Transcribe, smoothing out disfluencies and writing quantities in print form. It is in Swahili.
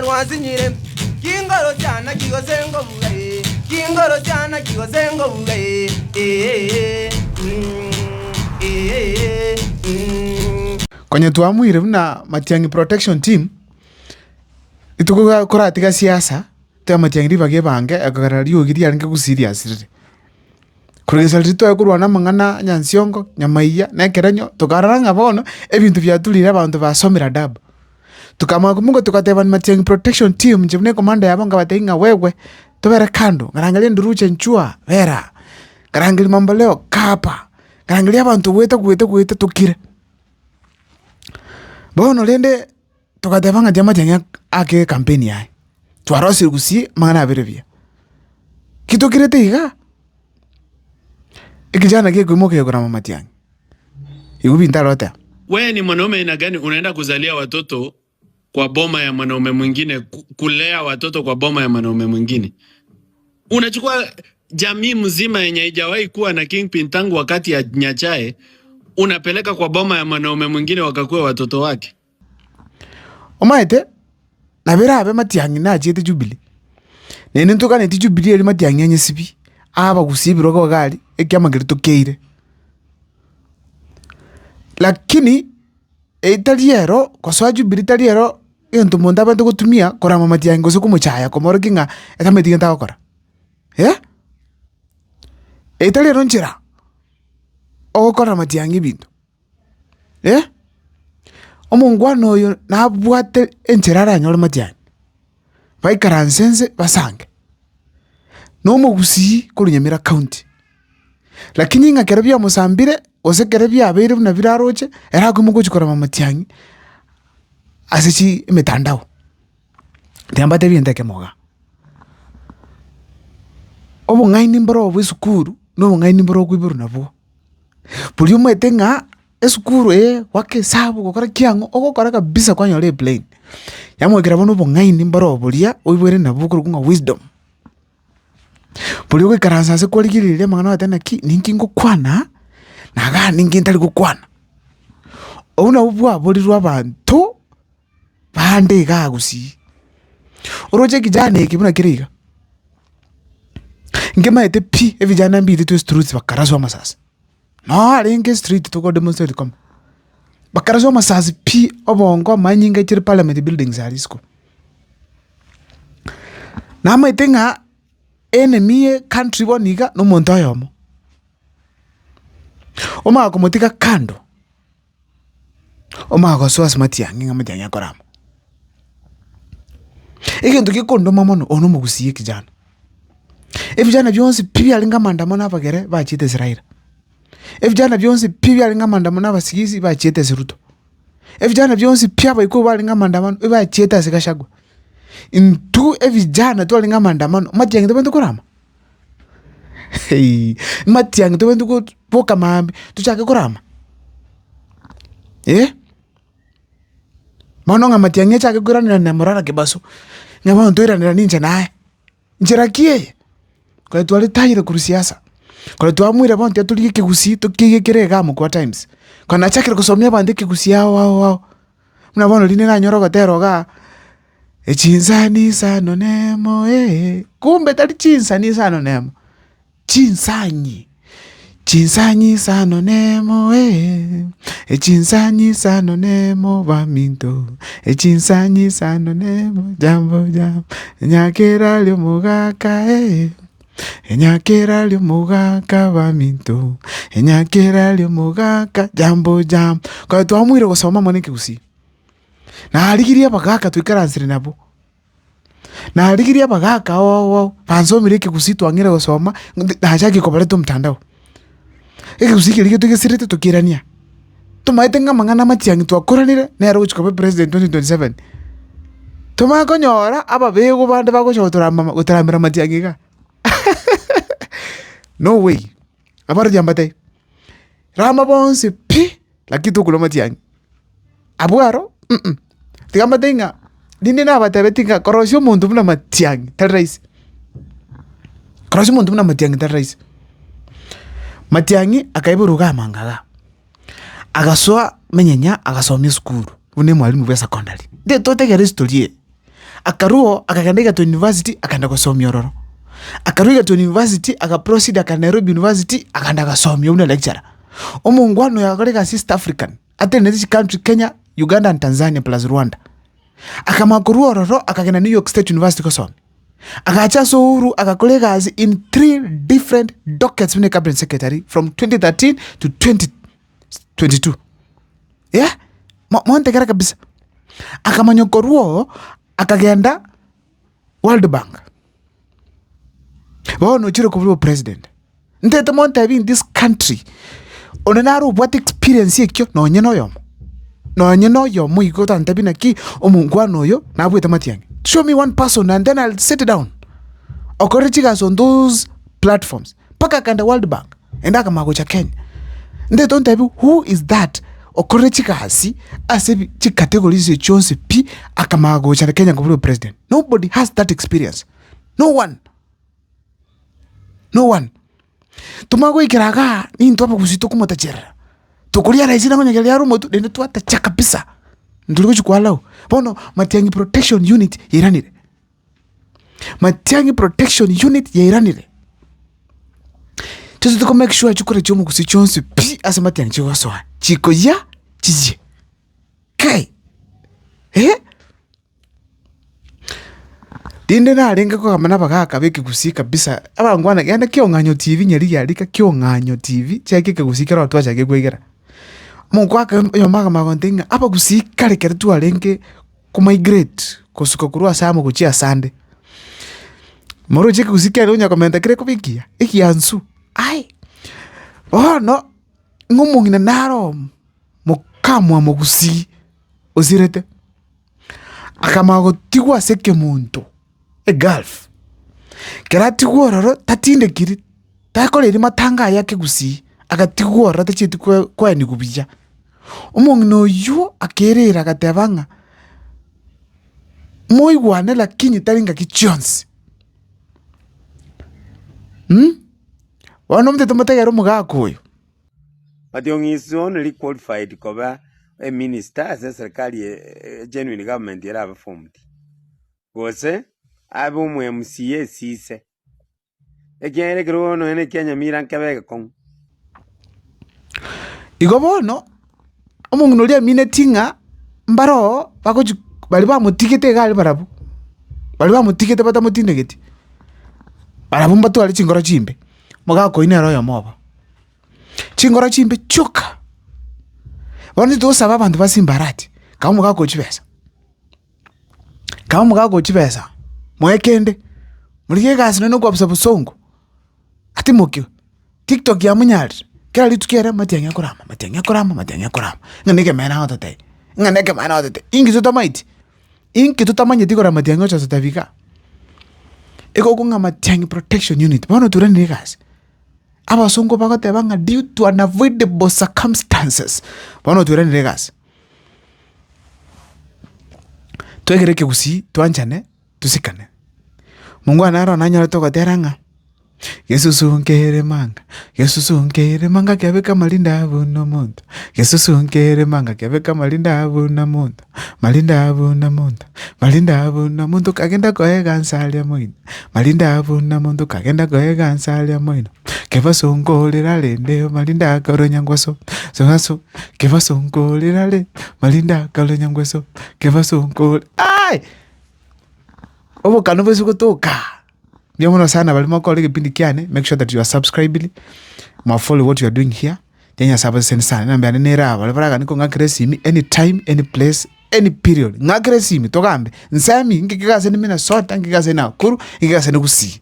rwasinyire kingoro cyana kigosengo bugaye kingoro cyana kigosengo bugaye kwenye tuamwire na Matiang'i protection team ituko kora tika siasa te Matiang'i ribage bange akagarari ogiri aringe kusiri asirire kurigesa rito yakurwana mangana nyansiongo nyamaiya nekeranyo tukaranga bono ebintu byatulira abantu basomera dab tukama kumungo tukateban Matiang'i protection team njibune komanda yabanga bateinga wewe tobere kando ngarangalia nduruche nchua vera ngarangalia mambo leo kapa ngarangalia abantu weta tukire bono lende tukatebanga dia Matiang'i ake kampeni yae twarosi gusi mangana berebia kitu kirete iga ikijana kie kuimoke kwa Matiang'i igubi ntarota. Wewe ni mwanaume ina gani unaenda kuzalia watoto kwa boma ya mwanaume mwingine, kulea watoto kwa boma ya mwanaume mwingine? Unachukua jamii mzima yenye haijawahi kuwa na kingpin tangu wakati ya Nyachae, unapeleka kwa boma ya mwanaume mwingine wakakuwa watoto wake. Omaete nabera abe Matiang'i na chete Jubilee nene ntoka ne Jubilee eli Matiang'i anye sibi aba gusibiro ko gali ekyama gerito keire lakini etaliero kwa swa Jubilee taliero ento monda bantu gutumia kora Matiang'i goso kumuchaya komoro kinga etametiga ntakora etaliero nchira okora Matiang'i bintu omungwano oyo nabwate enchirara anyore Matiang'i baikaransense basange no mugusi kurunyamira county lakini nga kerebya musambire ose kerebya abere na biraroche era kumugo chikora Matiang'i asechi imetandao ndiamba tebi ndeke moga obungaini mboro bwesukuru no bungaini mboro kwiburu nabo buli umwete nga esukuru wake sabu gukora kiango ogokora kabisa kwa nyore plane yamwegera bono bungaini mboro bulia oibwere nabo kurukunga wisdom buli uko karansa se koligirire mangana atana ki ninkingo kwana naga ningintali gukwana obuna ubwa buli rwabantu bande gagusi oroje kijana ekibuna kiriga ngema ete pi evijana mbiti to streets bakarazo amasasa no alinge street to go demonstrate come bakarazo amasasa pi obongo manyinga chiri parliament buildings alisko nama itenga enemy country boniga no muntu ayomo oma komotika kando oma go so Matiang'i Matiang'i akoramo ikintu kikondo mamono ono mugusiye kijana evijana byonse pibi alinga mandamano abagere bachite Israel evijana byonse pibi alinga mandamano abasigisi bachite Ruto evijana byonse pya bayiko balinga mandamano bachite Gachagua intu evijana to alinga mandamano Matiang'i to kurama Matiang'i to ko poka mambi tuchake kurama manonga Matiang'i chake kurana na morana kebaso nyama ntoira na ninja nae njirakie kwa twali tayire ku siasa kwa twamwira bonte atulike kigusi tukigekirega mu kwa times kana chakira kusomya bandike kusia wao mna bono line na nyoroga teroga echinzani sano nemo kumbe tali chinsani sano nemo chinsanyi sano nemo echinsanyi sano nemo baminto echinsanyi sano nemo jambo nyakera lyo mugaka enyakera lyo mugaka baminto enyakera lyo mugaka jambo kwa twamwire gusoma moneke gusi na aligiria bagaka twikaransire nabo na aligiria bagaka pansomire gusi twangire gusoma ndachaki kobare to mtandao gusi kirige tugesirite tukirania tumaitenga mangana Matiang'i twakoranire nero guchikobe president 2027 tumakonyora aba bego bande bagochotora gutaramira Matiang'i ga no way abara jambate rama bonse pi lakitu kulo Matiang'i abuaro tigambatenga dinde na batebetinga korosio muntu muna Matiang'i terrace korosio muntu muna Matiang'i terrace Matiang'i akaiburuga mangaga agaswa menyenya agasomya skuru une mwalimu wa secondary de tote gere story akaruo akagenda to university akaenda kusomia Ororo, akaruiga to university akaproceed aka Nairobi University akaenda kusomia una lecturer. Omungwano yakorega East African atende this country Kenya, Uganda and Tanzania plus Rwanda. Akamakuruo Ororo akagenda New York State University kusomia. Akacha Suru akakolega in 3 different dockets when cabinet secretary from 2013 to 2022. Yeah? Monte kara kabisa. Akamanyokoruo akagenda World Bank. No chiro kubwo president. Ndete monte in this country. Onenaru what experience yekyo no nyeno yomo. No nyeno yomo igota ntabina ki omungwano yo na abweta Matiang'i. Show me one person and then I'll sit down. Okorechigas on those platforms. Paka kanda World Bank. Endaka magocha Kenya. Nde don't tell you who is that. Okorechigasi asebi chi categories e chose pi akamagocha Kenya kubulu president. Nobody has that experience. No one. No one. Tumago ikiraga ni ntwapa kusito kumotachera. Tukulia raisi na kwenye ya rumo tu dende tuata chaka pisa. Ndulugo chukwalao. Bono Matiang'i Protection Unit yiranire. Matiang'i Protection Unit yiranire. Tuko make sure chukure chomo kusichonse pi asa Matiang'i chiwasoa. Chiko ya chizi. Kai. Dinde na arenga kwa kamana baka kabeke kusika bisa. Aba ngwana yanda Kionganyo TV nyari yalika Kionganyo TV chake kusika watu achake kwegera. Munkwaka yomaga magontenga apa kusika lekere tu arenge ku migrate kusuka kurua samo kuchia sande. Moro cheke kusika ronya komenta kire kubikia. Iki ansu. Ai. Oh no. Ngumungina naro mukamwa mugusi ozirete. Akamago tigwa seke muntu. E Gulf. Kerati Ororo tatinde kiri. Takole ri matanga yake gusi. Akatigora tachiti kwa ni kubija. Omongno yo akerera katebanga. Moigwane lakini talinga kichonsi. Wanomte tomatega romuga koyo. Matiang'i is only qualified koba a minister as a serikali genuine government yara formed. Gose abo mu MCA sise. Ekere grono ene Kenya miran kabega kon. Igobono omongno lia minetinga mbaro bako bali ba mutikete gali barabu. Bali ba mutikete bata mutindegeti. Barabu mbatu ali chingoro chimbe. Moga ko ine royo moba. Chingoro chimbe choka. Wandi to saba bantu basimbarati. Kamu ga ko chibesa. Kamu ga ko chibesa. Mwekende. Mulike gasi no kwapsa busongo. Ati mokyo. TikTok ya munyari. Kera litukera Matiang'i akorama. Nganeke mena hotote. Ingi tutamaiti. Ingi tutamanye tikora Matiang'i ocha sotavika. Eko kunga Matiang'i Protection Unit. Bono tureni gasi. Aba songo bagote banga due to unavoidable circumstances. Bono tureni gasi. Tuegereke kusi tuanchane tusikane. Mungu anaro nanyalo toko teranga. Yesus unkere manga kyabeka malinda abu no muntu. Yesus unkere manga kyabeka malinda abu na muntu. Malinda abu na muntu kagenda koega nsalia moino. Malinda abu na muntu kagenda koega nsalia moino. Keva songolera lende malinda karonyangwaso. Songaso keva songolera le malinda karonyangwaso. Keva songol. Ai! Obo kanobe sukotoka. Biamono sana balimo kwa lege pindi kiane. Make sure that you are subscribing. Follow what you are doing here. Tenya sabase sana. Nambe anenera. Baliparaga niko ngakire simi. Anytime, any place, any period. Ngakire simi. Tokambe. Nsami. Ngikika seni mina sota. Ngikika seni na kuru. Ngikika seni kusi.